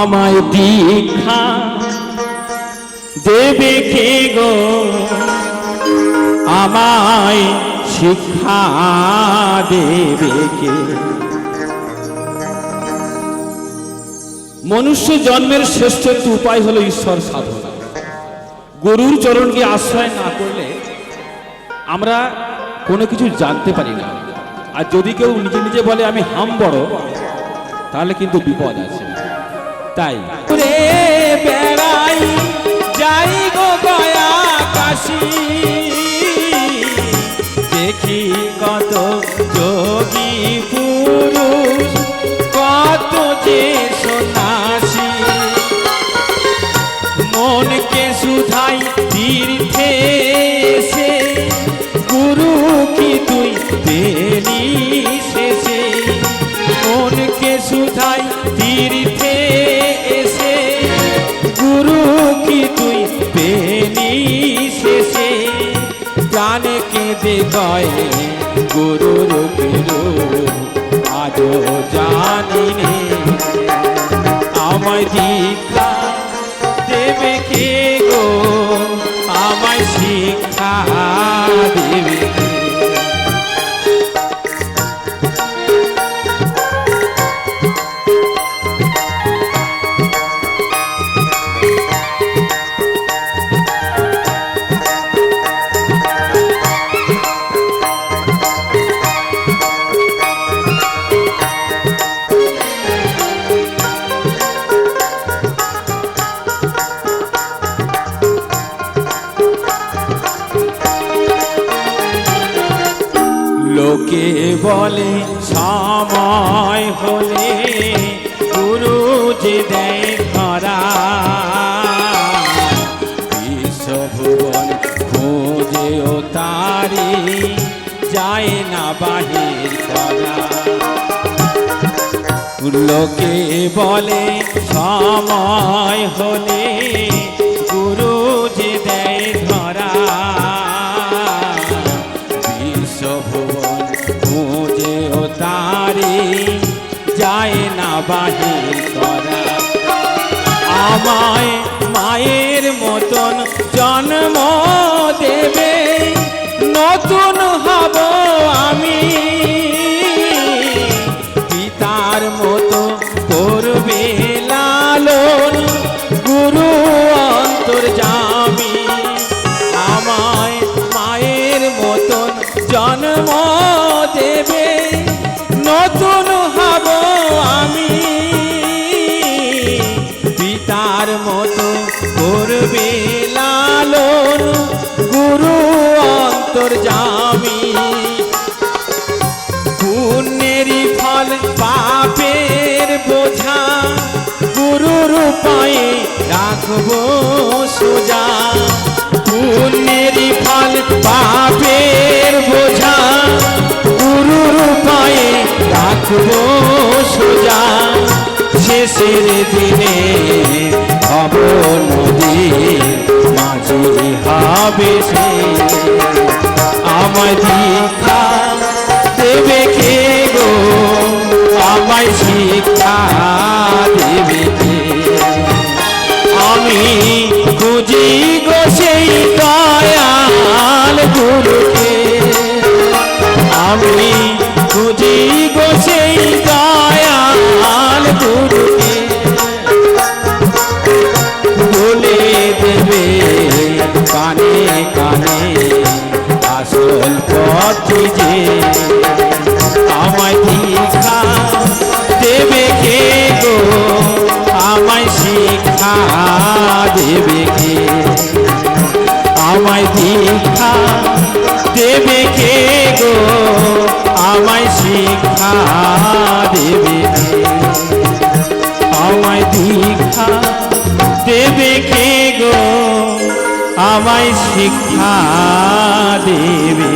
আমায় দীক্ষা দেবে কে গো, আমায় শিক্ষা দেবে কে? মনুষ্য জন্মের শ্রেষ্ঠ উপায় হলো ঈশ্বর সাধনা। গুরুর চরণকে আশ্রয় না করলে আমরা কোনো কিছু জানতে পারি না। আর যদি কেউ নিজে নিজে বলে আমি হাম বড়, তাহলে কিন্তু বিপদ আছে। তাই বেড়াই যাই গো গয়া কাশী, দেখি কত যোগী পুরুষ, কত যে সন্ন্যাসী, মনকে শুধাই তীর্থে এসে, গুরু কি তুই পেলি শেষে? মনকে শুধাই তীর্থে এসে, গুরু কি তুই পেলি শেষে? প্রাণে কেঁদে কয় গুরুর রূপ, আজও জানি নে। আমায় দীক্ষা দেবে কে গো, আমায় শিক্ষা দেবে কে? লোকে বলে সময় হলে গুরু যে দেয় ধরা, বিশ্বভুবন খোঁজেও তারি যায় না বাহির করা। লোকে বলে সময় হলে গুরু যে দেয় ধরা, বিশ্বভুবন খুঁজেও তারি যায় না বাহির করা। আমায় মায়ের মতন জন্ম দেবে, নতুন হব আমি, পিতার মতো করবে লালন, গুরু অন্তর্যামী। আমায় মায়ের মতন জন্ম দেবে, নতুন হব আমি, পিতার মতো করবে লালন, গুরু অন্তর্যামী। পুণ্যেরই ফল পাপের বোঝা, গুরুর পায়ে রাখবো সোজা। পুণ্যেরই ফল পাপের বোঝা, গুরুর পায়ে রাখবো সোজা। শেষের দিনে হব নদীর মাঝি হবে সে। আমায় দীক্ষা দেবে কে গো, আমায় শিক্ষা দেবে কে? আমি খুঁজি গো সেই দয়াল গুরুকে, আমি খুঁজি গো সেই দয়াল গুরুকে। বলে দেবে কানে কানে আসল পথ যে, আমায় দীক্ষা দেবে কে গো, আমায় শিক্ষা দেবে কে? আমায় দীক্ষা দেবে কে গো, আমায় শিক্ষা দেবে কে? আমায় দীক্ষা দেবে কে গো, আমায় শিক্ষা দেবে